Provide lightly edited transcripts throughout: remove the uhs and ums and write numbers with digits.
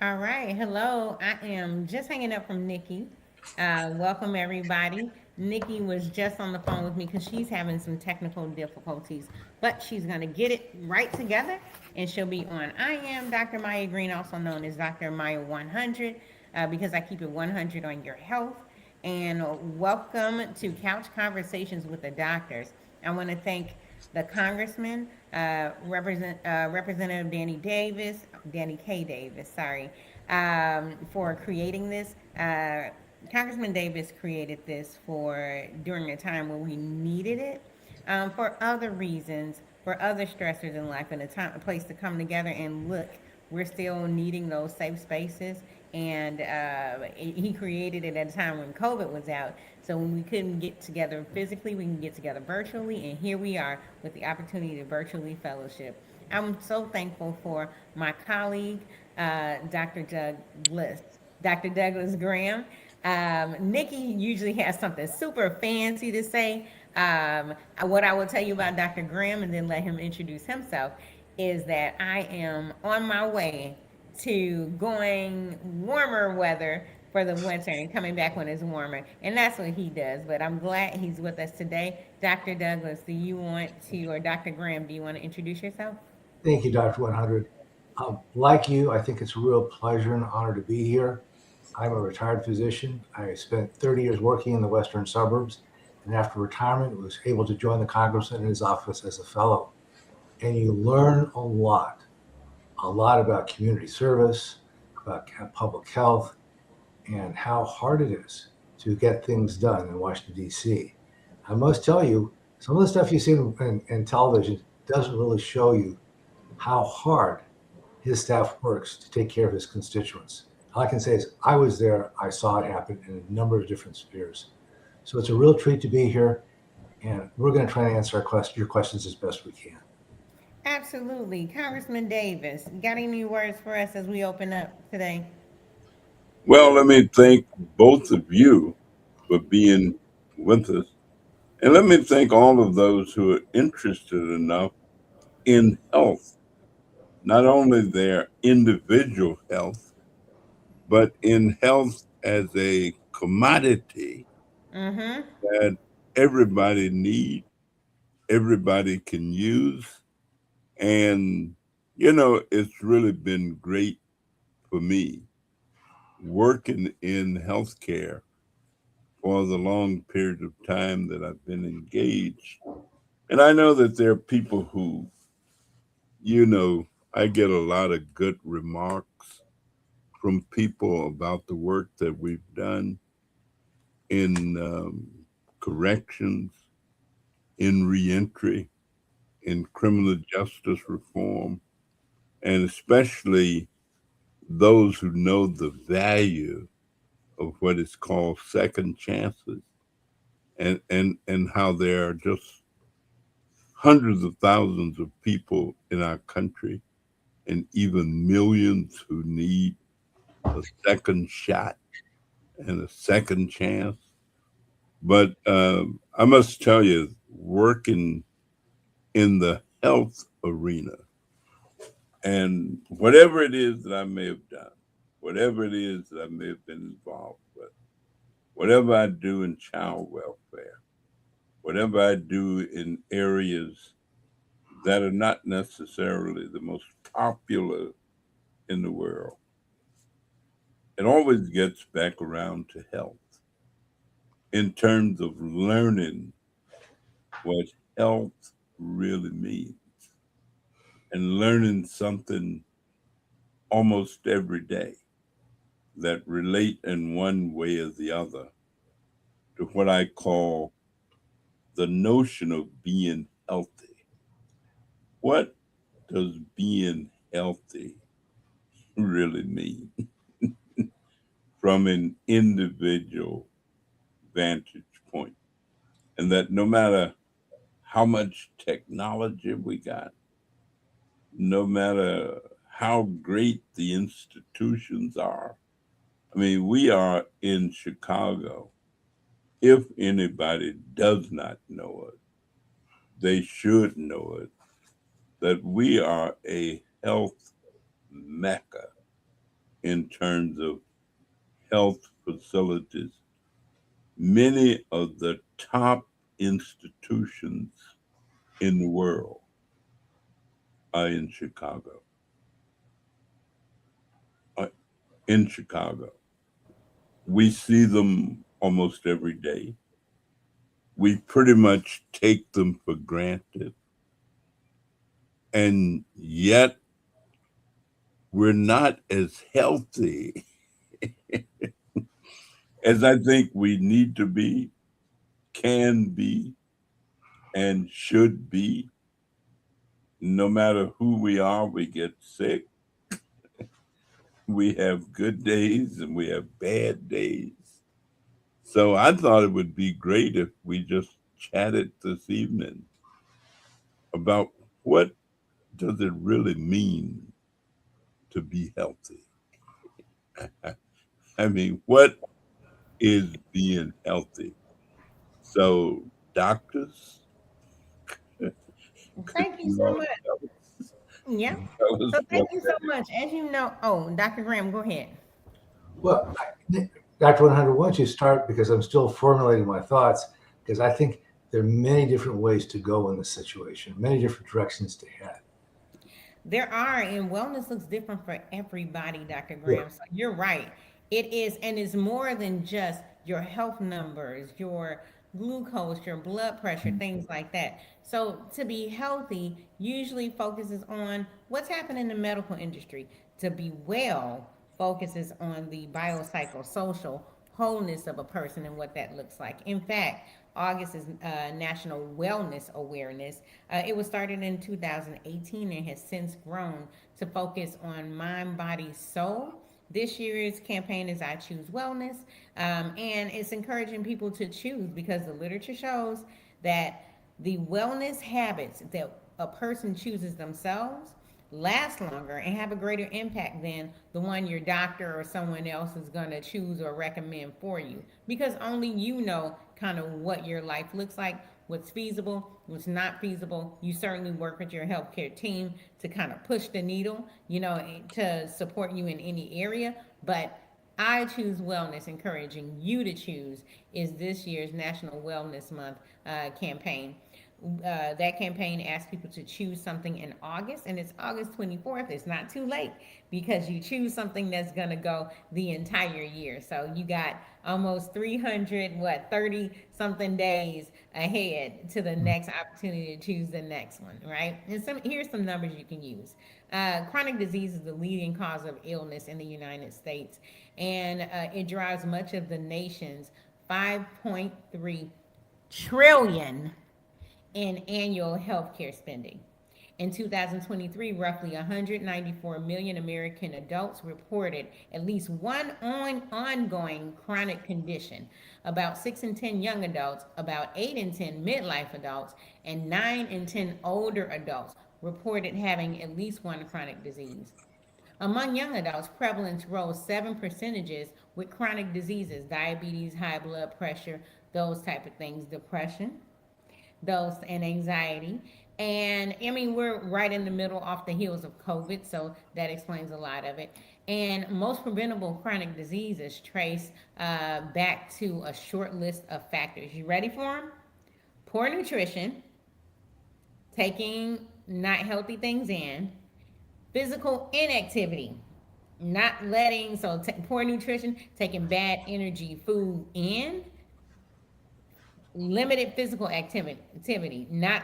All right. Hello. I am just hanging up from Nikki. Welcome, everybody. Nikki was just on the phone with me because she's having some technical difficulties, but she's going to get it right together and she'll be on. I am Dr. Maya Green, also known as Dr. Maya 100, because I keep it 100 on your health. And welcome to Couch Conversations with the Doctors. I want to thank the Congressman, Representative Danny K. Davis, sorry, for creating this. Congressman Davis created this for during a time when we needed it, for other reasons, for other stressors in life, and a place to come together and look. We're still needing those safe spaces, and he created it at a time when COVID was out. So when we couldn't get together physically, we can get together virtually, and here we are with the opportunity to virtually fellowship. I'm so thankful for my colleague, Dr. Dr. Douglas Graham. Nikki usually has something super fancy to say. What I will tell you about Dr. Graham and then let him introduce himself is that I am on my way to going warmer weather for the winter and coming back when it's warmer. And that's what he does. But I'm glad he's with us today. Dr. Douglas, do you want to, or Dr. Graham, do you want to introduce yourself? Thank you, Dr. 100. Like you, I think it's a real pleasure and honor to be here. I'm a retired physician. I spent 30 years working in the western suburbs, and after retirement, was able to join the congressman in his office as a fellow. And you learn a lot about community service, about public health, and how hard it is to get things done in Washington, D.C. I must tell you, some of the stuff you see in television doesn't really show you how hard his staff works to take care of his constituents. All I can say is I was there, I saw it happen in a number of different spheres. So it's a real treat to be here, and we're going to try and answer your questions as best we can. Absolutely. Congressman Davis, got any words for us as we open up today? Well, let me thank both of you for being with us. And let me thank all of those who are interested enough in health, not only their individual health, but in health as a commodity Mm-hmm. that everybody needs, everybody can use. And, it's really been great for me working in healthcare for the long period of time that I've been engaged. And I know that there are people who, you know, I get a lot of good remarks from people about the work that we've done in corrections, in reentry, in criminal justice reform, and especially those who know the value of what is called second chances, and how there are just hundreds of thousands of people in our country and even millions who need a second shot and a second chance. But I must tell you, working in the health arena and whatever it is that I may have done, whatever it is that I may have been involved with, whatever I do in child welfare, whatever I do in areas that are not necessarily the most popular in the world, it always gets back around to health in terms of learning what health really means and learning something almost every day that relate in one way or the other to what I call the notion of being healthy. What does being healthy really mean from an individual vantage point? And that no matter how much technology we got, no matter how great the institutions are. I mean, we are in Chicago. If anybody does not know it, they should know it, that we are a health mecca in terms of health facilities. Many of the top institutions in the world are in Chicago. Are in Chicago. We see them almost every day. We pretty much take them for granted. And yet we're not as healthy as I think we need to be, can be, and should be. No matter who we are, we get sick. We have good days and we have bad days. So I thought it would be great if we just chatted this evening about what does it really mean to be healthy? I mean, what is being healthy? So, doctors, could Thank you you so all much. tell Yeah. us So what thank you so that is? much. As you know, oh, Dr. Graham, go ahead. Well, Dr. 100, why don't you start because I'm still formulating my thoughts because I think there are many different ways to go in this situation, many different directions to head. There are, and wellness looks different for everybody, Dr. Sure. Graham. So you're right. It is, and it's more than just your health numbers, your glucose, your blood pressure, things like that. So to be healthy usually focuses on what's happening in the medical industry. To be well focuses on the biopsychosocial wholeness of a person and what that looks like. In fact, August is National Wellness Awareness. It was started in 2018 and has since grown to focus on mind, body, soul. This year's campaign is I Choose Wellness, and it's encouraging people to choose because the literature shows that the wellness habits that a person chooses themselves last longer and have a greater impact than the one your doctor or someone else is going to choose or recommend for you because only you know kind of what your life looks like, what's feasible, what's not feasible. You certainly work with your healthcare team to kind of push the needle, to support you in any area, but I Choose Wellness, encouraging you to choose, is this year's National Wellness Month campaign. That campaign asks people to choose something in August, and it's August 24th. It's not too late because you choose something that's going to go the entire year. So you got almost 300, 30 something days ahead to the next opportunity to choose the next one, right? And here's some numbers you can use. Chronic disease is the leading cause of illness in the United States, and it drives much of the nation's 5.3 trillion in annual healthcare spending. In 2023, roughly 194 million American adults reported at least one ongoing chronic condition. About 6 in 10 young adults, about 8 in 10 midlife adults, and 9 in 10 older adults reported having at least one chronic disease. Among young adults, prevalence rose 7 percentages with chronic diseases, diabetes, high blood pressure, those type of things, depression, those and anxiety. And I mean, we're right in the middle off the heels of COVID, so that explains a lot of it. And most preventable chronic diseases trace back to a short list of factors. You ready for them? Poor nutrition, taking not healthy things in, physical inactivity, not letting, poor nutrition, taking bad energy food in, limited physical activity, not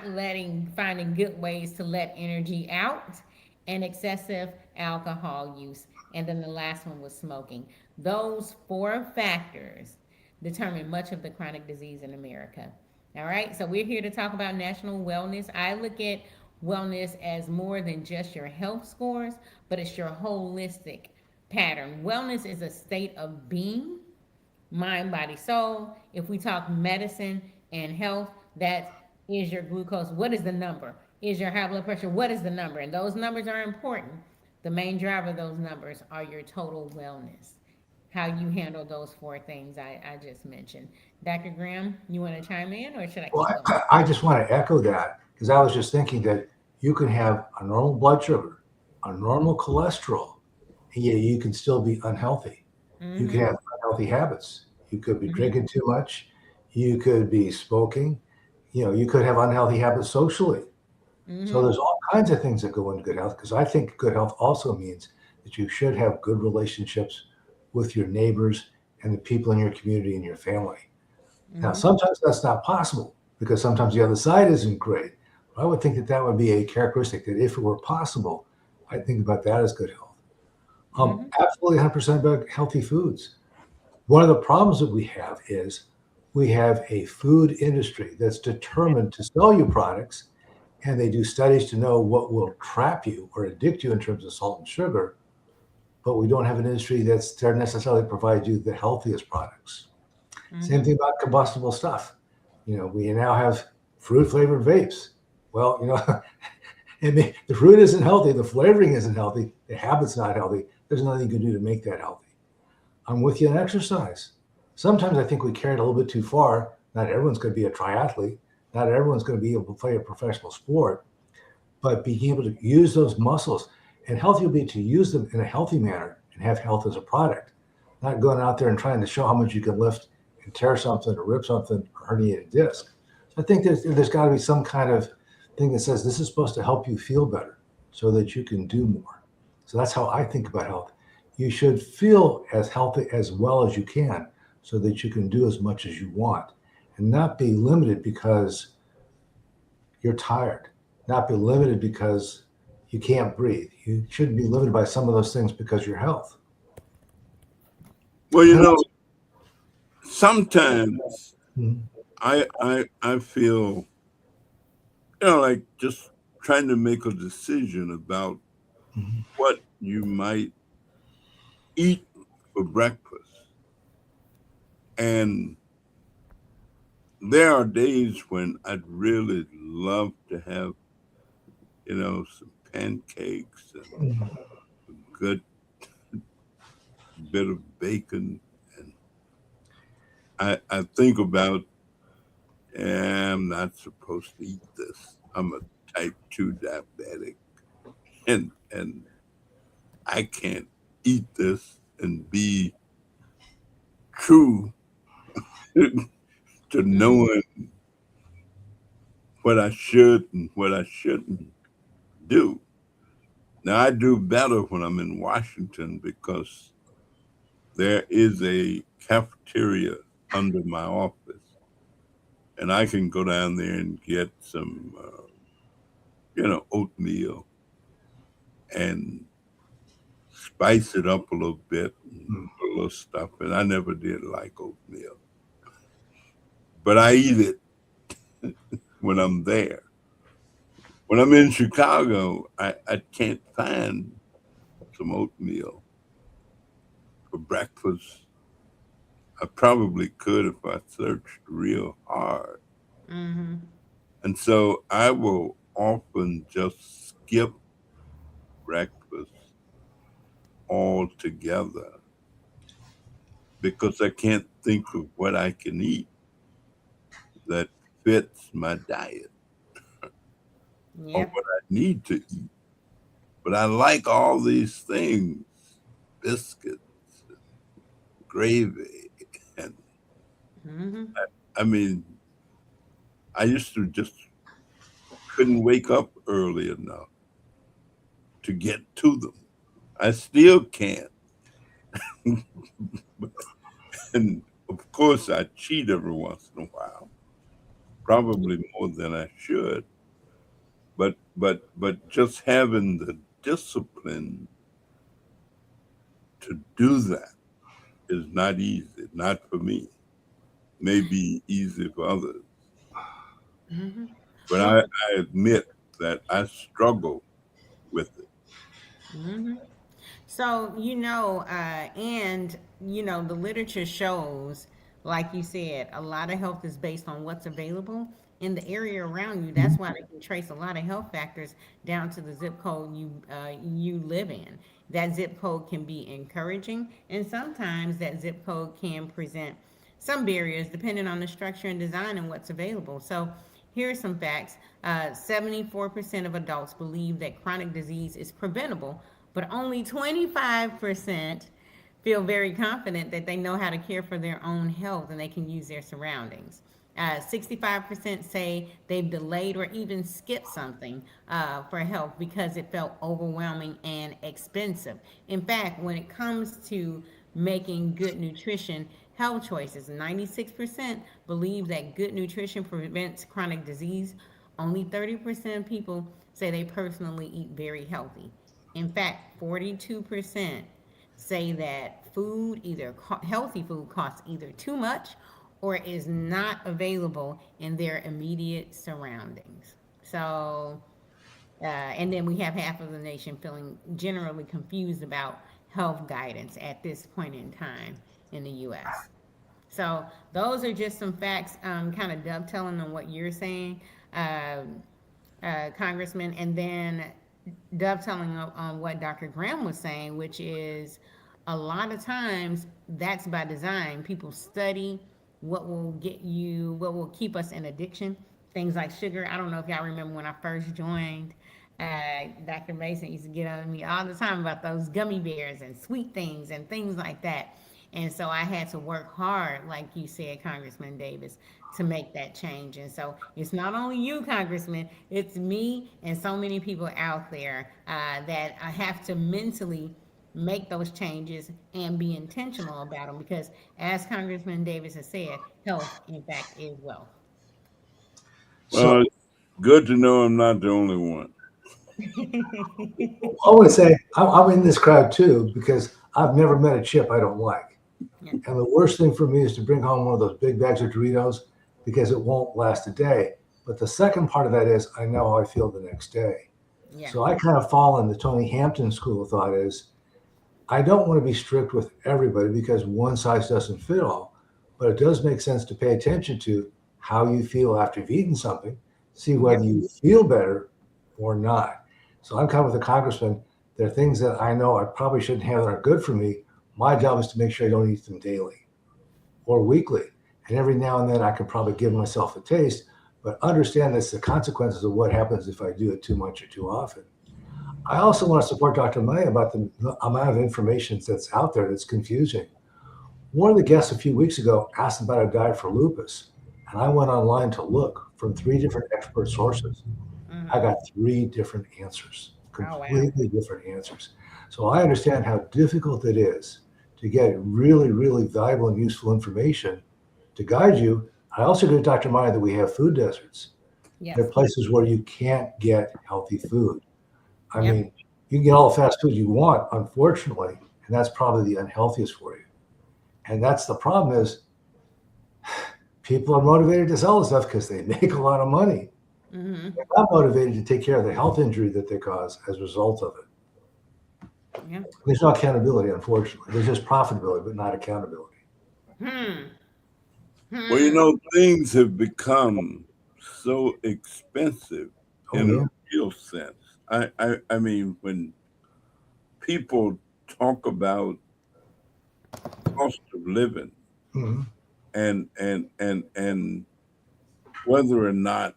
finding good ways to let energy out, and excessive alcohol use. And then the last one was smoking. Those four factors determine much of the chronic disease in America. All right, so we're here to talk about national wellness. I look at wellness as more than just your health scores, but it's your holistic pattern. Wellness is a state of being, mind, body, soul. If we talk medicine and health, that is your glucose. What is the number? Is your high blood pressure? What is the number? And those numbers are important. The main driver of those numbers are your total wellness, how you handle those four things I just mentioned. Dr. Graham, you want to chime in or should I Well, keep going? I just want to echo that because I was just thinking that you can have a normal blood sugar, a normal cholesterol, and yet you can still be unhealthy. You can Mm-hmm. have unhealthy habits. You could be Mm-hmm. drinking too much. You could be smoking. You could have unhealthy habits socially. So Mm-hmm. there's all kinds of things that go into good health because I think good health also means that you should have good relationships with your neighbors and the people in your community and your family. Now, Mm-hmm. sometimes that's not possible because sometimes the other side isn't great. But I would think that that would be a characteristic that if it were possible, I'd think about that as good health. Mm-hmm. Absolutely 100% about healthy foods. One of the problems that we have is we have a food industry that's determined to sell you products, and they do studies to know what will trap you or addict you in terms of salt and sugar, but we don't have an industry that's there necessarily provide you the healthiest products. Same Mm-hmm. thing about combustible stuff. We now have fruit flavored vapes. Well, the fruit isn't healthy, the flavoring isn't healthy, the habit's not healthy. There's nothing you can do to make that healthy. I'm with you on exercise. Sometimes I think we carry it a little bit too far. Not everyone's going to be a triathlete. Not everyone's going to be able to play a professional sport, but being able to use those muscles and healthy will be to use them in a healthy manner and have health as a product, not going out there and trying to show how much you can lift and tear something or rip something or herniate a disc. So I think there's got to be some kind of thing that says this is supposed to help you feel better so that you can do more. So that's how I think about health. You should feel as healthy as well as you can so that you can do as much as you want and not be limited because you're tired, not be limited because you can't breathe. You shouldn't be limited by some of those things because of your health. Well, And that's, sometimes Mhm, I feel, like just trying to make a decision about mhm, what you might eat for breakfast. And there are days when I'd really love to have, some pancakes and mhm. a good bit of bacon. And I think about, I'm not supposed to eat this. I'm a type 2 diabetic, and I can't eat this and be true to Mm-hmm. knowing what I should and what I shouldn't do. Now, I do better when I'm in Washington because there is a cafeteria under my office, and I can go down there and get some, oatmeal and spice it up a little bit and put a little stuff in. I never did like oatmeal, but I eat it when I'm there. When I'm in Chicago, I can't find some oatmeal for breakfast. I probably could if I searched real hard. Mm-hmm. And so I will often just skip breakfast altogether because I can't think of what I can eat that fits my diet or Yep. what I need to eat. But I like all these things, biscuits, gravy. And Mm-hmm. I mean, I used to just couldn't wake up early enough to get to them. I still can't. And of course, I cheat every once in a while, probably more than I should. But just having the discipline to do that is not easy. Not for me. Maybe easy for others. Mm-hmm. But Well, I admit that I struggle with it. mm-hmm. So, and the literature shows, like you said, a lot of health is based on what's available in the area around you. That's why they can trace a lot of health factors down to the zip code you live in. That zip code can be encouraging, and sometimes that zip code can present some barriers depending on the structure and design and what's available. So, here are some facts. 74% of adults believe that chronic disease is preventable, but only 25% feel very confident that they know how to care for their own health and they can use their surroundings. 65% say they've delayed or even skipped something for health because it felt overwhelming and expensive. In fact, when it comes to making good nutrition health choices, 96% believe that good nutrition prevents chronic disease. Only 30% of people say they personally eat very healthy. In fact, 42% say that healthy food costs either too much or is not available in their immediate surroundings. So, and then we have half of the nation feeling generally confused about health guidance at this point in time in the U.S. So those are just some facts, kind of dovetailing on what you're saying, Congressman, and then dovetailing on what Dr. Graham was saying, which is a lot of times that's by design. People study what will keep us in addiction. Things like sugar. I don't know if y'all remember when I first joined. Dr. Mason used to get on me all the time about those gummy bears and sweet things and things like that. And so I had to work hard, like you said, Congressman Davis, to make that change. And so it's not only you, Congressman, it's me and so many people out there that I have to mentally make those changes and be intentional about them because, as Congressman Davis has said, health, in fact, is wealth. Well, So it's good to know I'm not the only one. I want to say I'm in this crowd too because I've never met a chip I don't like. Yeah. And the worst thing for me is to bring home one of those big bags of Doritos because it won't last a day. But the second part of that is I know how I feel the next day. Yeah. So I kind of fall in the Tony Hampton school of thought is I don't want to be strict with everybody because one size doesn't fit all, but it does make sense to pay attention to how you feel after you've eaten something, see whether Yep. you feel better or not. So I'm kind of with the congressman. There are things that I know I probably shouldn't have that are good for me. My job is to make sure I don't eat them daily or weekly. And every now and then I can probably give myself a taste, but understand that's the consequences of what happens if I do it too much or too often. I also want to support Dr. May about the amount of information that's out there that's confusing. One of the guests a few weeks ago asked about a diet for lupus, and I went online to look from three different expert sources. I Hmm. got three different answers, Oh, wow. completely different answers. So I understand how difficult it is to get really, really valuable and useful information to guide you. I also agree with Dr. Meyer that we have food deserts. There Yes. are places where you can't get healthy food. I Yep. mean, you can get all the fast food you want, unfortunately, and that's probably the unhealthiest for you. And that's the problem is people are motivated to sell the stuff because they make a lot of money. Hmm. They're not motivated to take care of the health injury that they cause as a result of it. Yeah. There's no accountability, unfortunately. There's just profitability, but not accountability. Hmm. Well, you Hmm. know, things have become so expensive Oh in a yeah. real sense. I mean, when people talk about cost of living Hmm. and whether or not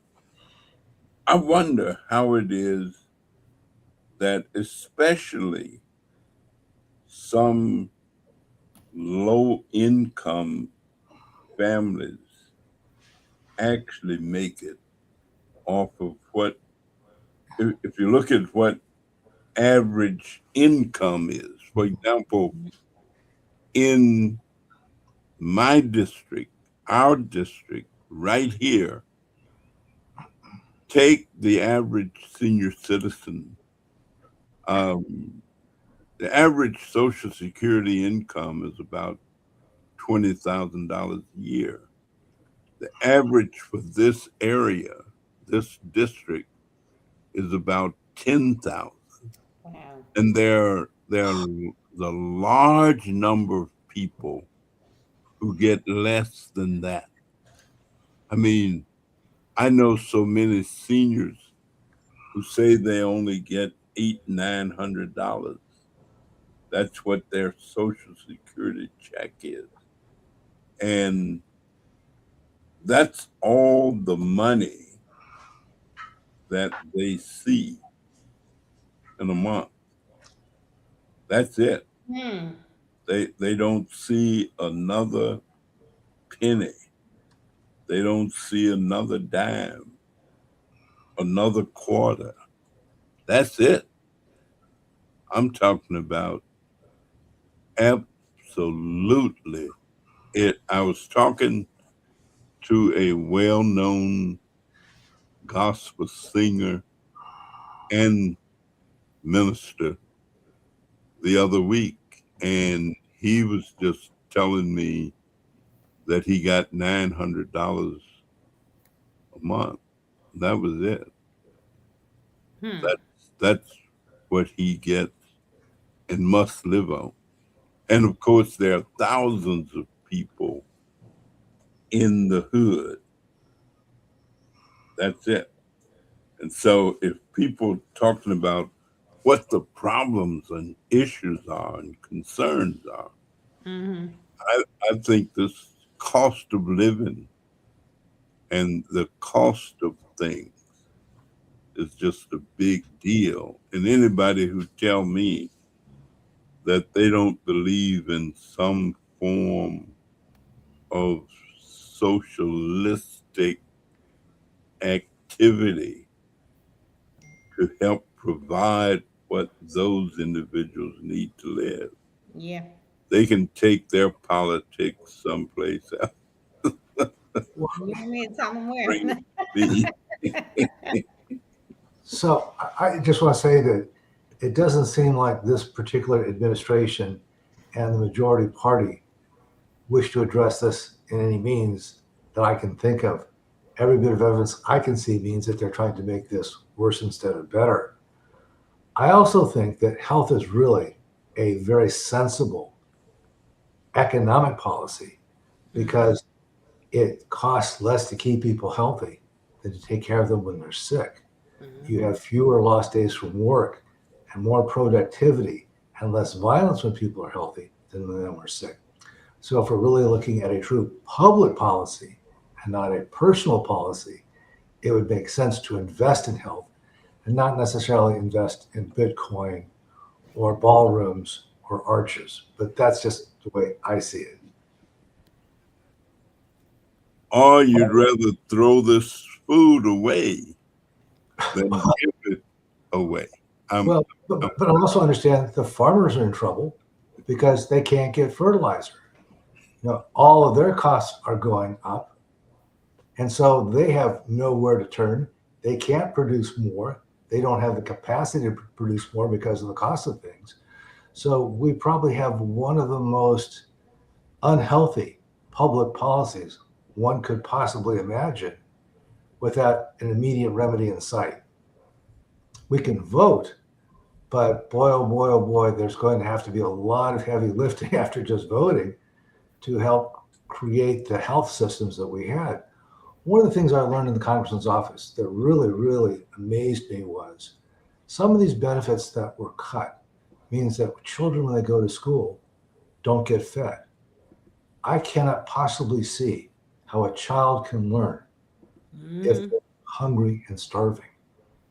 I wonder how it is that especially some low income families actually make it off of what if you look at what average income is. For example, in my district, our district right here, take the average senior citizen. Um, the average Social Security income is about $20,000 a year. The average for this area, this district, is about 10,000. Wow. And there are a large number of people who get less than that. I mean, I know so many seniors who say they only get $800-900. That's what their Social Security check is, and that's all the money that they see in a month. That's it. Hmm. They don't see another penny. They don't see another dime, another quarter. That's it. I'm talking about absolutely it. I was talking to a well-known gospel singer and minister the other week, and he was just telling me that he got $900 a month. That was it. Hmm. That's what he gets and must live on. And of course, there are thousands of people in the hood. That's it. And so, if people talking about what the problems and issues are and concerns are, Mm-hmm. I think this cost of living and the cost of things is just a big deal. And anybody who tell me that they don't believe in some form of socialistic activity to help provide what those individuals need to live, Yeah. they can take their politics someplace else. You want me to tell them where? Bring me. So I just want to say that it doesn't seem like this particular administration and the majority party wish to address this in any means that I can think of. Every bit of evidence I can see means that they're trying to make this worse instead of better. I also think that health is really a very sensible economic policy Mm-hmm. because it costs less to keep people healthy than to take care of them when they're sick. You Mm-hmm. have fewer lost days from work and more productivity and less violence when people are healthy than when we're sick. So, if we're really looking at a true public policy and not a personal policy, it would make sense to invest in health and not necessarily invest in Bitcoin or ballrooms or arches. But that's just the way I see it. Or you'd rather throw this food away than give it away. I'm, Well, I'm but I also understand the farmers are in trouble because they can't get fertilizer. All of their costs are going up, and so they have nowhere to turn. They can't produce more. They don't have the capacity to produce more because of the cost of things. So we probably have one of the most unhealthy public policies one could possibly imagine without an immediate remedy in sight. We can vote, but boy, oh boy, there's going to have to be a lot of heavy lifting after just voting to help create the health systems that we had. One of the things I learned in the congressman's office that really amazed me was some of these benefits that were cut means that children, when they go to school, don't get fed. I cannot possibly see how a child can learn if Mm-hmm. they're hungry and starving.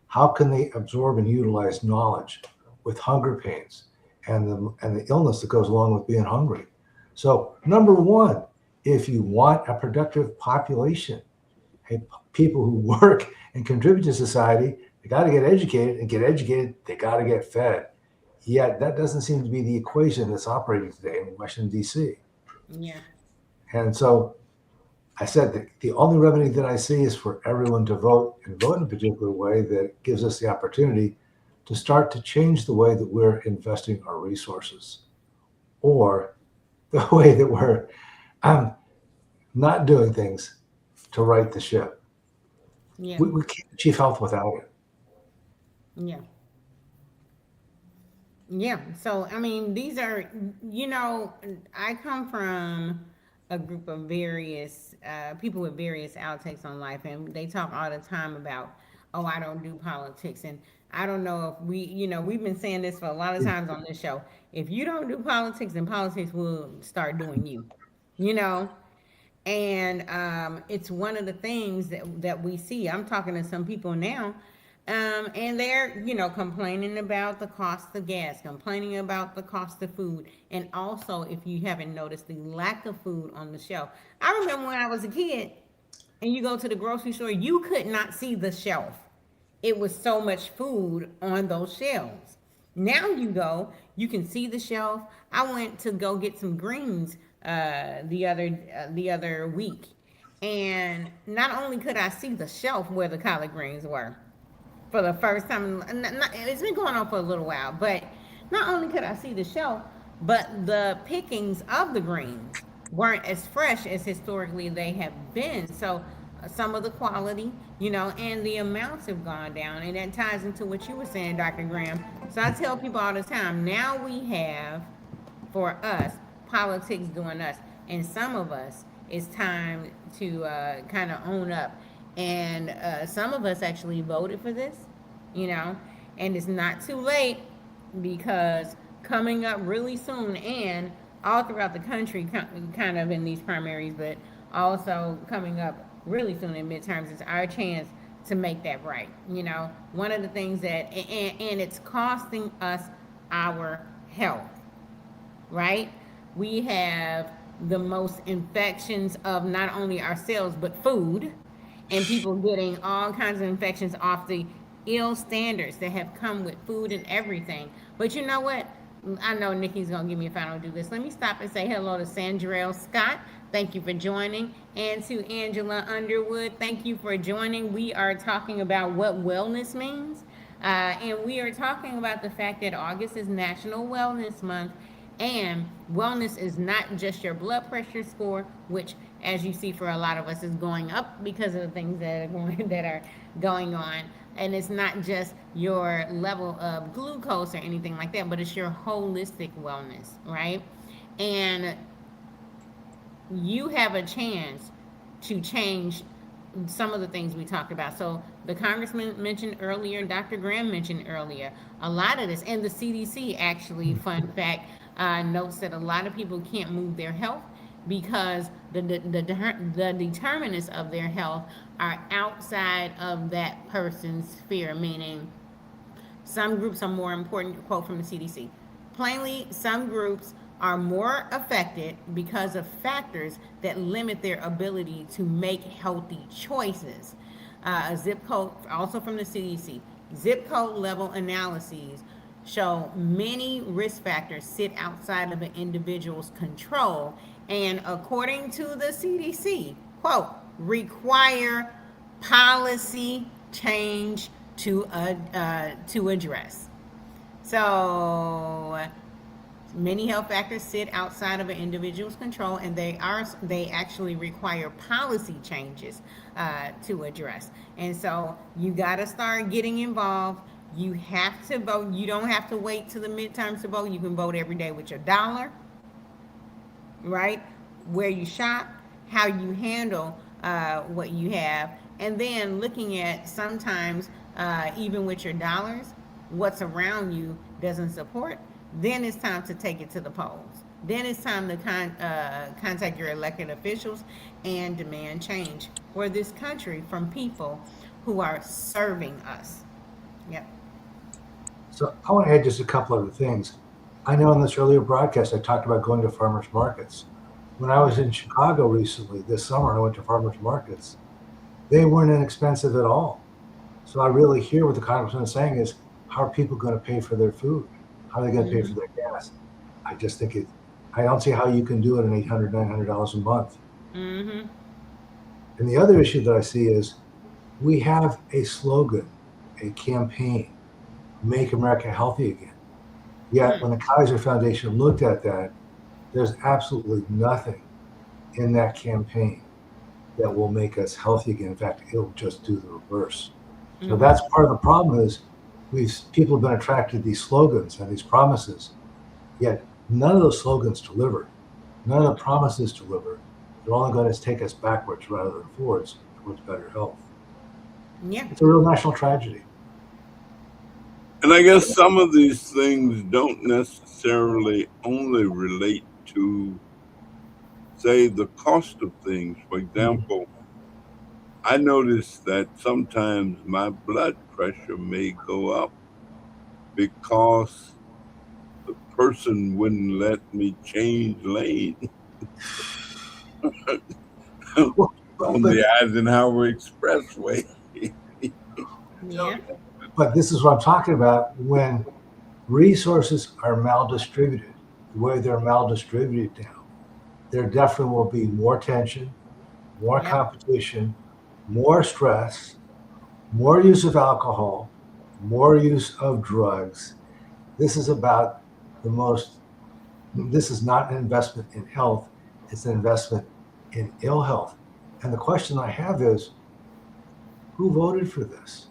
How can they absorb and utilize knowledge with hunger pains and the illness that goes along with being hungry? So, number one, if you want a productive population, hey, people who work and contribute to society, they got to get educated, and get educated, they got to get fed. Yet that doesn't seem to be the equation that's operating today in Washington, D.C. Yeah. And so I said that the only remedy that I see is for everyone to vote and vote in a particular way that gives us the opportunity to start to change the way that we're investing our resources or the way that we're um, not doing things to right the ship. Yeah. We can't achieve health without it. Yeah. Yeah. So, I mean, these are, you know, I come from a group of various people with various outtakes on life, and they talk all the time about, oh, I don't do politics. And I don't know if we, you know, we've been saying this for a lot of times on this show. If you don't do politics, then politics will start doing you, you know? And it's one of the things that we see. I'm talking to some people now. And they're, complaining about the cost of gas, complaining about the cost of food, and also, if you haven't noticed, the lack of food on the shelf. I remember when I was a kid, and you go to the grocery store, you could not see the shelf. It was so much food on those shelves. Now you go, you can see the shelf. I went to go get some greens the other week, and not only could I see the shelf where the collard greens were, for the first time. It's been going on for a little while, but not only could I see the shelf, but the pickings of the greens weren't as fresh as historically they have been. So some of the quality, and the amounts have gone down, and that ties into what you were saying, Dr. Graham. So I tell people all the time, now we have, for us, politics doing us. And some of us, it's time to kind of own up. And some of us actually voted for this, you know, and it's not too late, because coming up really soon and all throughout the country, kind of in these primaries, but also coming up really soon in midterms, is our chance to make that right. One of the things that, and it's costing us our health, right? We have the most infections of not only ourselves but food, and people getting all kinds of infections off the ill standards that have come with food and everything. But you know what? I know Nikki's gonna give me a final do this. Let me stop and say hello to Sandrell Scott. Thank you for joining. And to Angela Underwood, thank you for joining. We are talking about what wellness means. And we are talking about the fact that August is National Wellness Month. And wellness is not just your blood pressure score, which, as you see, for a lot of us, is going up because of the things that are going on. And it's not just your level of glucose or anything like that, but it's your holistic wellness, right? And you have a chance to change some of the things we talked about. So the congressman mentioned earlier, Dr. Graham mentioned earlier, a lot of this, and the CDC actually, fun fact, notes that a lot of people can't move their health because the determinants of their health are outside of that person's sphere, meaning some groups are more important, quote from the CDC. Plainly, some groups are more affected because of factors that limit their ability to make healthy choices. A zip code, also from the CDC, zip code level analyses show many risk factors sit outside of an individual's control, and according to the CDC, quote, require policy change to address. So many health factors sit outside of an individual's control, and they actually require policy changes to address. And so you got to start getting involved. You have to vote. You don't have to wait till the midterms to vote. You can vote every day with your dollar, right? Where you shop, how you handle what you have, and then looking at sometimes, even with your dollars, what's around you doesn't support. Then it's time to take it to the polls. Then it's time to contact your elected officials and demand change for this country from people who are serving us. Yep. So I want to add just a couple other things. I know in this earlier broadcast, I talked about going to farmers markets. When I was in Chicago recently this summer, I went to farmers markets. They weren't inexpensive at all. So I really hear what the congressman is saying is, how are people going to pay for their food? How are they going to pay for their gas? I just think I don't see how you can do it in $800, $900 a month. Mm-hmm. And the other issue that I see is we have a slogan, a campaign, Make America Healthy Again. Yet when the Kaiser Foundation looked at that, there's absolutely nothing in that campaign that will make us healthy again. In fact, it'll just do the reverse. So that's part of the problem is people have been attracted to these slogans and these promises, yet none of those slogans deliver. None of the promises deliver. They're only going to take us backwards rather than forwards towards better health. Yeah. It's a real national tragedy. And I guess some of these things don't necessarily only relate to, say, the cost of things. For example, I notice that sometimes my blood pressure may go up because the person wouldn't let me change lane Well, on but the Eisenhower Expressway. Yeah. but this is what I'm talking about. When resources are maldistributed, the way they're maldistributed now, there definitely will be more tension, more Yep. competition, more stress, more use of alcohol, more use of drugs. This is about the most, this is not an investment in health, it's an investment in ill health. And the question I have is, who voted for this?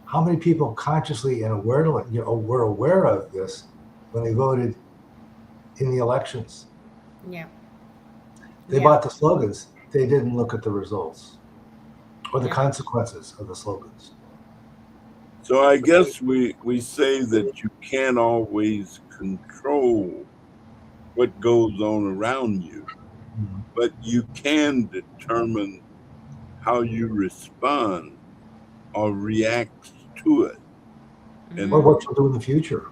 How many people consciously and were aware of this when they voted in the elections? Yep. They Yep. bought the slogans. They didn't look at the results or the Yep. consequences of the slogans. So I guess we say that you can't always control what goes on around you, Mhm. but you can determine how you respond or react to it. Or And Mm-hmm. what you'll do in the future.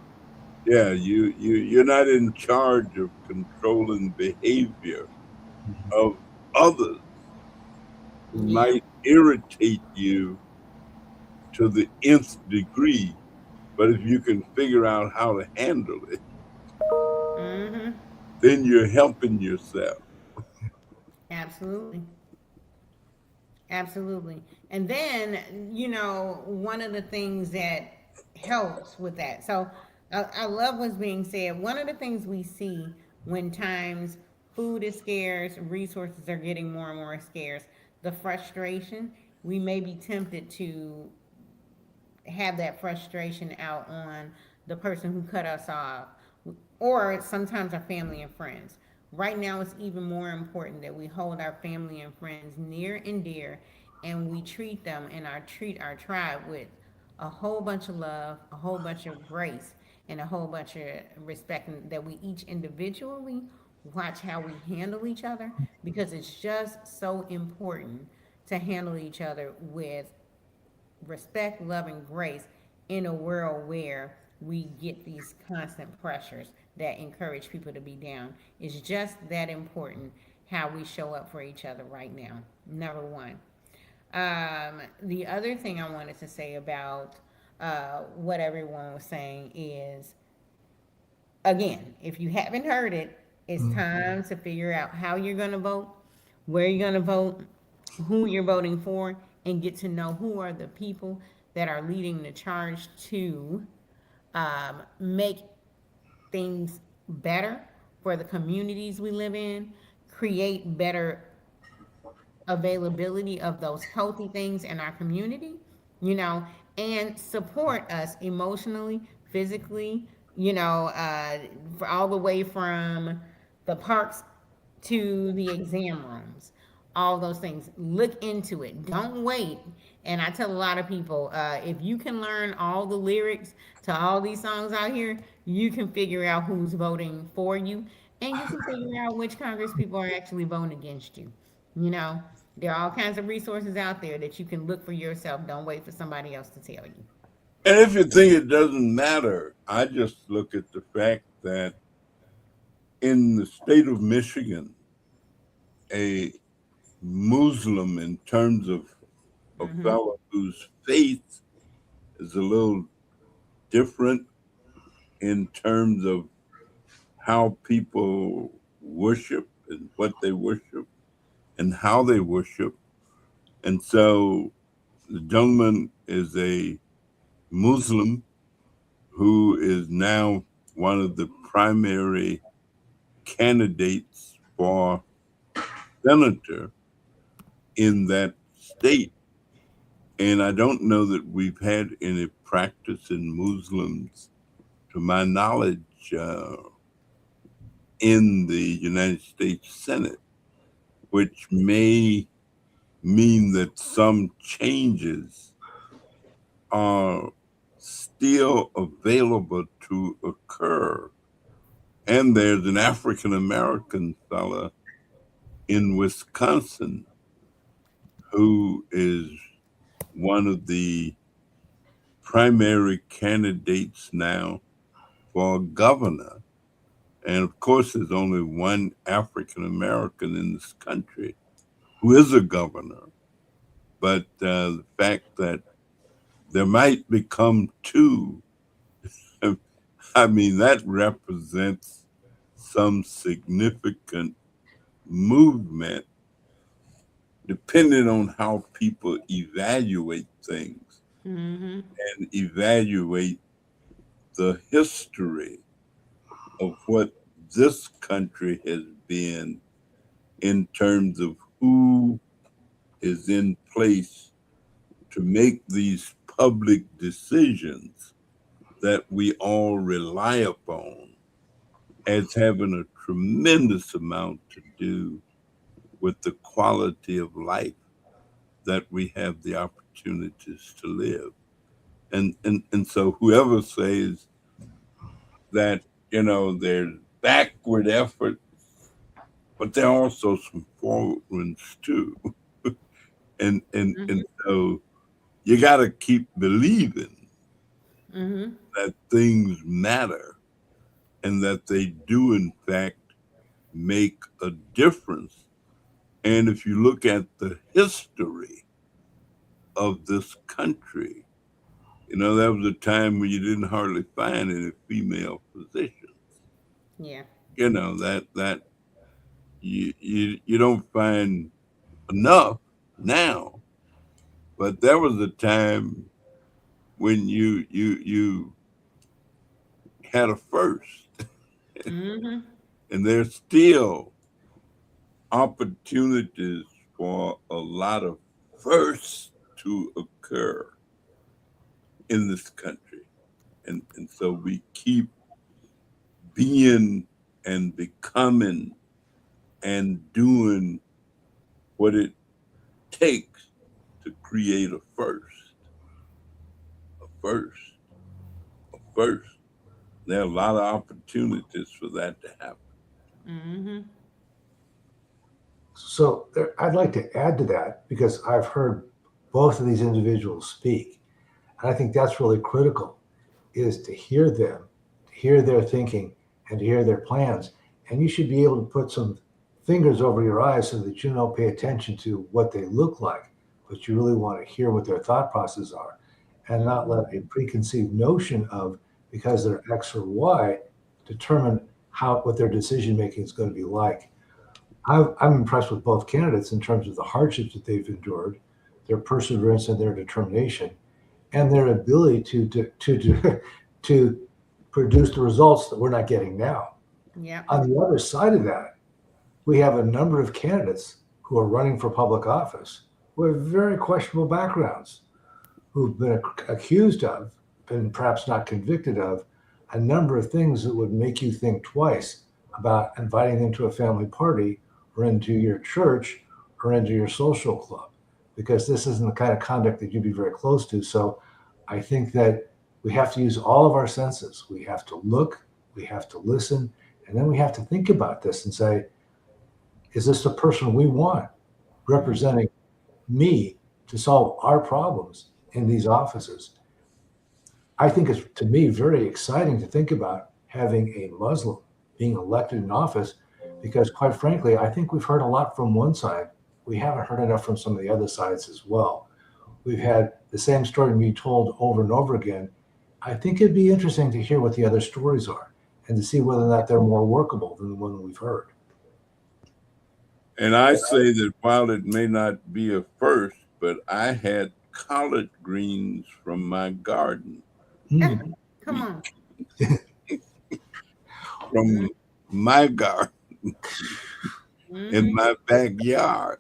yeah, you're not in charge of controlling behavior Mhm. of others who Yep. might irritate you to the nth degree, but if you can figure out how to handle it, Mm-hmm. then you're helping yourself. Absolutely. Absolutely. And then, one of the things that helps with that. So I love what's being said. One of the things we see when times food is scarce, resources are getting more and more scarce, the frustration, we may be tempted to have that frustration out on the person who cut us off, or sometimes our family and friends. Right now, it's even more important that we hold our family and friends near and dear, and we treat them and treat our tribe with a whole bunch of love, a whole bunch of grace, and a whole bunch of respect, and that we each individually watch how we handle each other, because it's just so important to handle each other with respect, love, and grace in a world where we get these constant pressures that encourage people to be down. It's just that important how we show up for each other right now. Number one. The other thing I wanted to say about what everyone was saying is, again, if you haven't heard it, it's Mhm. time to figure out how you're going to vote, where you're going to vote, who you're voting for, and get to know who are the people that are leading the charge to make things better for the communities we live in, create better availability of those healthy things in our community, you know, and support us emotionally, physically, for all the way from the parks to the exam rooms, all those things. Look into it. Don't wait. And I tell a lot of people, if you can learn all the lyrics to all these songs out here, you can figure out who's voting for you, and you can figure out which Congress people are actually voting against you. You know, there are all kinds of resources out there that you can look for yourself. Don't wait for somebody else to tell you. And if you think it doesn't matter, I just look at the fact that in the state of Michigan, a Muslim, in terms of a Mm-hmm. fellow whose faith is a little different in terms of how people worship and what they worship and how they worship. And so the gentleman is a Muslim who is now one of the primary candidates for senator in that state. And I don't know that we've had any practice in Muslims, to my knowledge, in the United States Senate, which may mean that some changes are still available to occur. And there's an African American fella in Wisconsin who is one of the primary candidates now for governor. And of course, there's only one African American in this country who is a governor. But the fact that there might become two, I mean, that represents some significant movement depending on how people evaluate things Mm-hmm. and evaluate the history of what this country has been in terms of who is in place to make these public decisions that we all rely upon as having a tremendous amount to do with the quality of life that we have the opportunities to live. And so whoever says that, there's backward effort, but there are also some forward ones too. And Mm-hmm. so you gotta keep believing Mm-hmm. that things matter and that they do in fact make a difference. And if you look at the history of this country, that was a time when you didn't hardly find any female physicians. Yeah. That you don't find enough now, but there was a time when you had a first, Mm-hmm. and there's still opportunities for a lot of firsts to occur in this country. And so we keep being and becoming and doing what it takes to create a first, a first. There are a lot of opportunities for that to happen. Mm-hmm. So I'd like to add to that because I've heard both of these individuals speak. And I think that's really critical is to hear them, to hear their thinking and to hear their plans. And you should be able to put some fingers over your eyes so that you don't pay attention to what they look like, but you really want to hear what their thought processes are and not let a preconceived notion of because they're X or Y determine how what their decision making is going to be like. I'm impressed with both candidates in terms of the hardships that they've endured, their perseverance and their determination, and their ability to produce the results that we're not getting now. Yeah. On the other side of that, we have a number of candidates who are running for public office who have very questionable backgrounds, who've been accused of, and perhaps not convicted of, a number of things that would make you think twice about inviting them to a family party or into your church or into your social club, because this isn't the kind of conduct that you'd be very close to. So I think that we have to use all of our senses. We have to look, we have to listen, and then we have to think about this and say, is this the person we want representing me to solve our problems in these offices? I think it's, to me, very exciting to think about having a Muslim being elected in office because, quite frankly, I think we've heard a lot from one side. We haven't heard enough from some of the other sides as well. We've had the same story being told over and over again. I think it'd be interesting to hear what the other stories are and to see whether or not they're more workable than the one that we've heard. And I say that while it may not be a first, but I had collard greens from my garden, Hmm. Come on. from my garden in Mm-hmm. my backyard.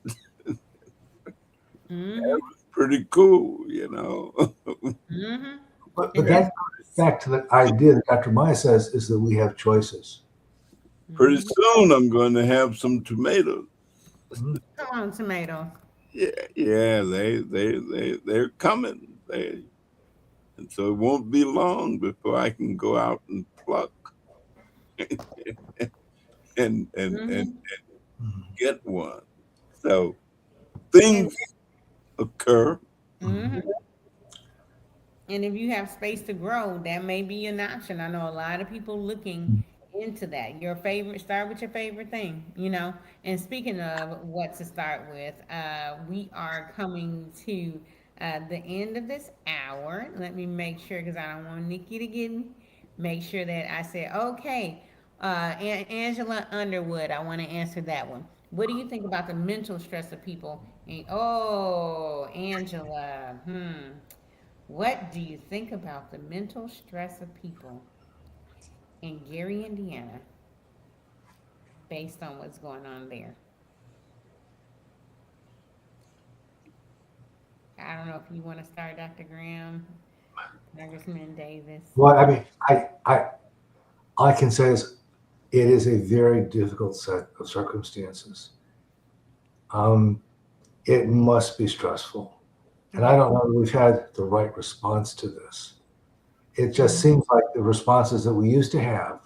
Mm-hmm. Pretty cool. Mm-hmm. But And that's that goes back to the idea that Dr. Maya says is that we have choices. Pretty mm-hmm. soon I'm going to have some tomatoes. Hmm. Come on, tomatoes. Yeah, yeah, they're coming. And so it won't be long before I can go out and pluck and Mm-hmm. get one. So And things occur. Hmm. And if you have space to grow, that may be an option. I know a lot of people looking into that. Your favorite, start with your favorite thing, you know. And speaking of what to start with, we are coming to the end of this hour. Let me make sure because I don't want Nikki to get me. Make sure that I said, okay, Angela Underwood, I want to answer that one. What do you think about the mental stress of people? And, oh, Angela, what do you think about the mental stress of people in Gary, Indiana, based on what's going on there? I don't know if you want to start, Dr. Graham, Congressman Davis. Well, I mean, all I can say is it is a very difficult set of circumstances. Um, it must be stressful. And I Yeah. don't know that we've had the right response to this. It just Mm-hmm. seems like the responses that we used to have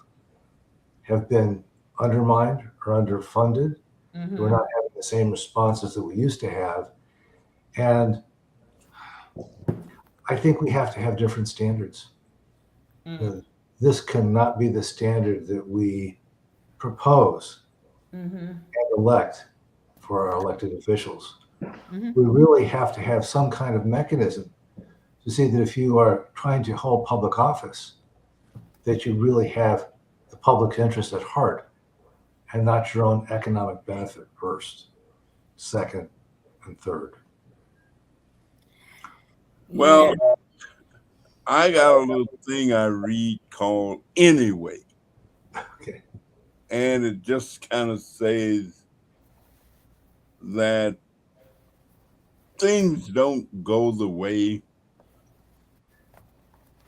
been undermined or underfunded. We're Mm-hmm. not having the same responses that we used to have. And I think we have to have different standards. You Mm. know, this cannot be the standard that we propose Mm-hmm. and elect for our elected officials. Mm-hmm. We really have to have some kind of mechanism to see that if you are trying to hold public office, that you really have the public interest at heart and not your own economic benefit first, second, and third. Yeah. Well, I got a little thing I read called Anyway, Okay. and it just kind of says that things don't go the way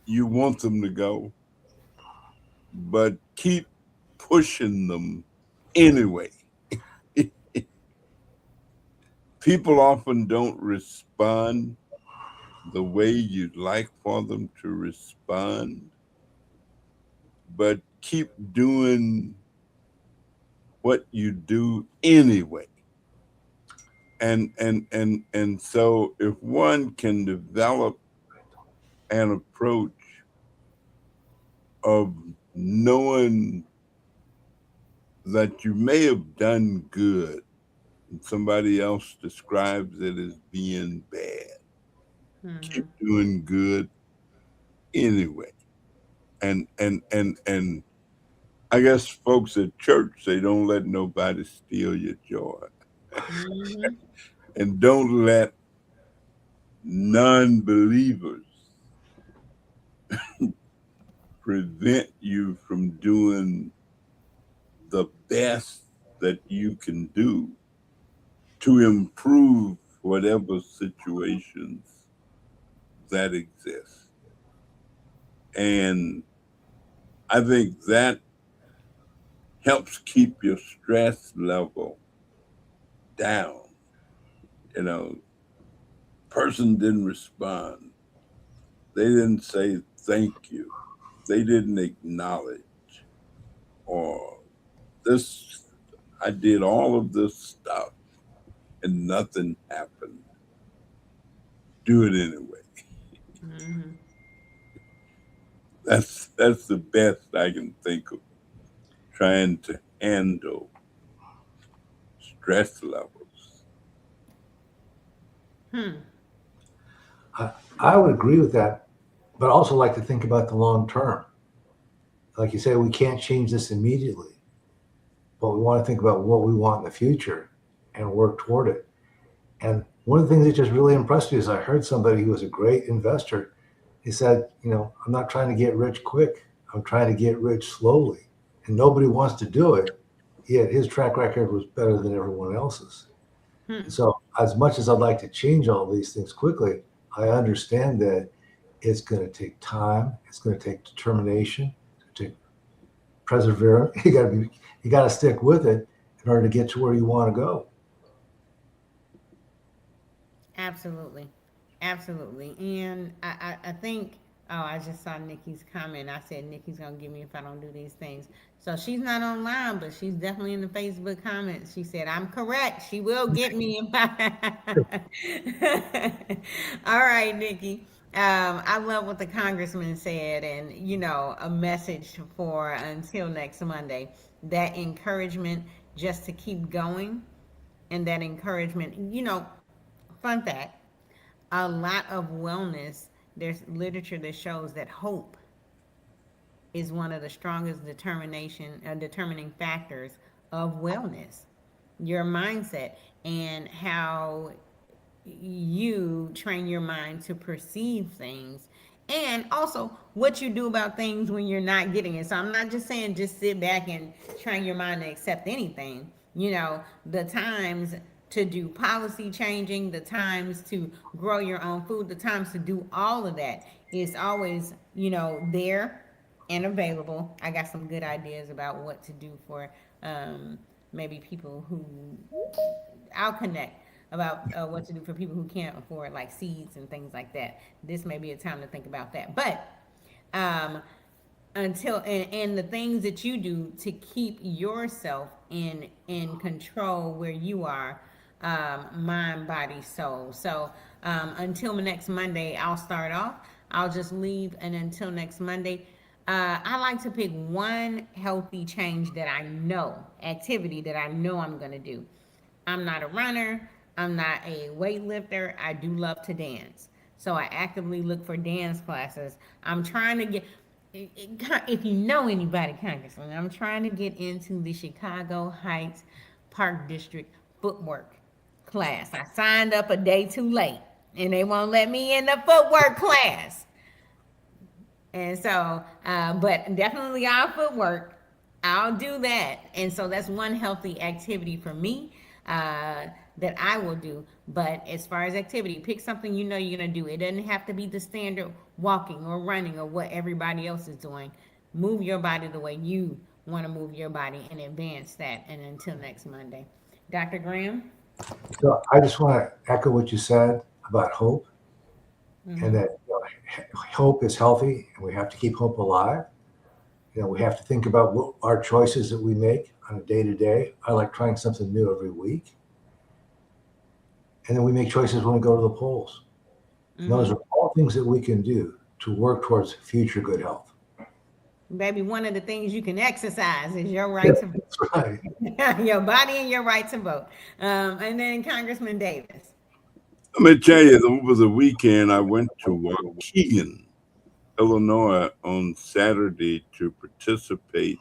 you want them to go, but keep pushing them anyway. People often don't respond the way you'd like for them to respond, but keep doing what you do anyway. And so if one can develop an approach of knowing that you may have done good and somebody else describes it as being bad, keep Mm-hmm. doing good anyway. And I guess folks at church, they don't let nobody steal your joy, Mm-hmm. and don't let non-believers prevent you from doing the best that you can do to improve whatever situations that exist. And I think that helps keep your stress level down. You know, person didn't respond. They didn't say thank you. They didn't acknowledge, or this, I did all of this stuff and nothing happened. Do it anyway. Mm-hmm. That's the best I can think of trying to handle stress levels. Hmm. I, I would agree with that, but I also like to think about the long term. Like you say, we can't change this immediately, but we want to think about what we want in the future and work toward it. And one of the things that just really impressed me is I heard somebody who was a great investor. He said, I'm not trying to get rich quick. I'm trying to get rich slowly. And nobody wants to do it, yet his track record was better than everyone else's. And Hmm. so, as much as I'd like to change all these things quickly, I understand that it's going to take time. It's going to take determination, to perseverance. You got to stick with it in order to get to where you want to go. Absolutely. Absolutely. And I think Oh, I just saw Nikki's comment. I said Nikki's gonna get me if I don't do these things. So she's not online, but she's definitely in the Facebook comments. She said I'm correct. She will get me if I. All right, Nikki. I love what the congressman said, and a message for until next Monday. That encouragement just to keep going, and that encouragement. Fun fact: a lot of wellness. There's literature that shows that hope is one of the strongest determining factors of wellness. Your mindset and how you train your mind to perceive things, and also what you do about things when you're not getting it. So I'm not just saying just sit back and train your mind to accept anything. The times to do policy changing, the times to grow your own food, the times to do all of that is always, there and available. I got some good ideas about what to do for maybe people who I'll connect about what to do for people who can't afford like seeds and things like that. This may be a time to think about that. But um, and the things that you do to keep yourself in control where you are, mind, body, soul. So until next Monday, I'll start off. I'll just leave, and until next Monday, I like to pick one healthy change that I know, activity that I know I'm gonna do. I'm not a runner. I'm not a weightlifter. I do love to dance. So I actively look for dance classes. I'm trying to get, if you know anybody, Congressman, I'm trying to get into the Chicago Heights Park District footwork class. I signed up a day too late, and they won't let me in the footwork class. And so, but definitely our footwork, I'll do that. And so that's one healthy activity for me that I will do. But as far as activity, pick something you know you're going to do. It doesn't have to be the standard walking or running or what everybody else is doing. Move your body the way you want to move your body and advance that. And until next Monday. Dr. Graham? So I just want to echo what you said about hope, and Mm-hmm. that hope is healthy, and we have to keep hope alive. We have to think about what our choices that we make on a day to day. I like trying something new every week, and then we make choices when we go to the polls. And those Mm-hmm. are all things that we can do to work towards future good health. Baby, one of the things you can exercise is your Yeah, right to that's right. your body and your right to vote. And then Congressman Davis. Let me tell you, over the weekend, I went to Waukegan, Illinois on Saturday to participate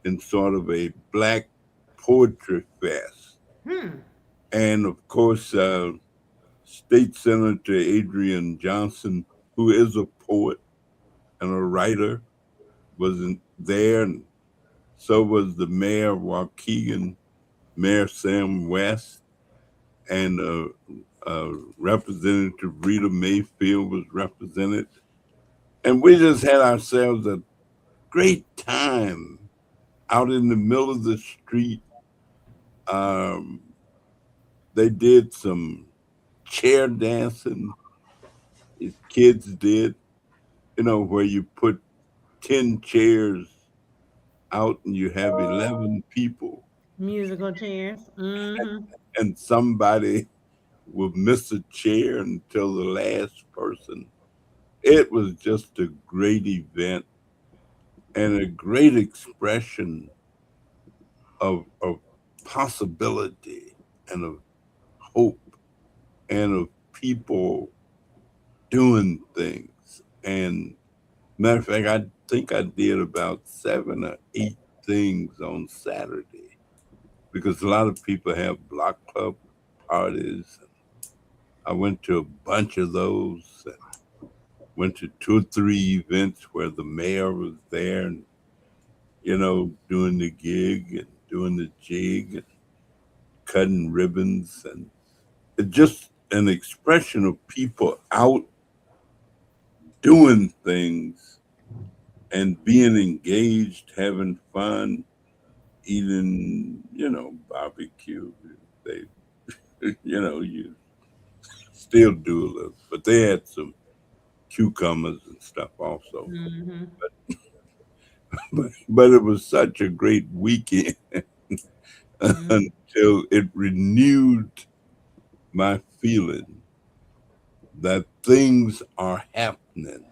in sort of a black poetry fest. Hmm. And of course, State Senator Adrian Johnson, who is a poet and a writer, was there, and so was the mayor of Waukegan, Mayor Sam West, and Representative Rita Mayfield was represented. And we just had ourselves a great time out in the middle of the street. Um, they did some chair dancing, kids did, where you put 10 chairs out and you have 11 people, Musical chairs. Mm-hmm. and somebody will miss a chair until the last person. It was just a great event and a great expression of possibility and of hope and of people doing things. And matter of fact, I think I did about 7 or 8 things on Saturday because a lot of people have block club parties. I went to a bunch of those and went to 2 or 3 events where the mayor was there and, doing the gig and doing the jig and cutting ribbons. And it's just an expression of people out doing things and being engaged, having fun, eating, barbecue. They, you still do a little, but they had some cucumbers and stuff also. Mm-hmm. But it was such a great weekend Mm-hmm. until it renewed my feeling that things are happening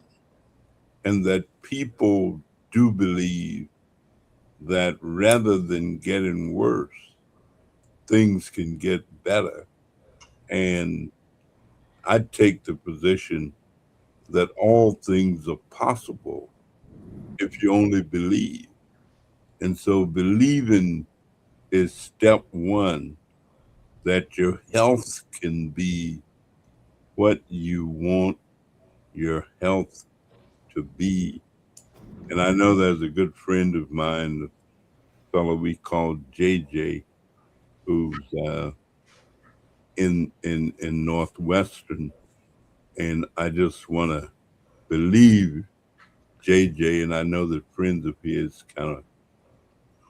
and that people do believe that rather than getting worse, things can get better. And I take the position that all things are possible if you only believe. And so believing is step one, that your health can be what you want your health to be. And I know there's a good friend of mine, a fellow we call JJ, who's in Northwestern, and I just want to believe JJ, and I know that friends of his kind of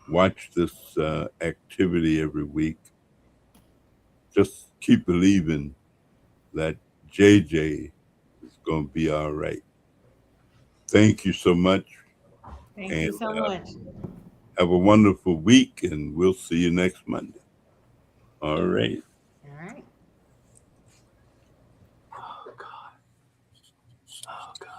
watch this activity every week. Just keep believing that JJ is going to be all right. Thank you so much, Thank and you so much. have a wonderful week, and we'll see you next Monday. All right. All right. Oh, God. Oh, God.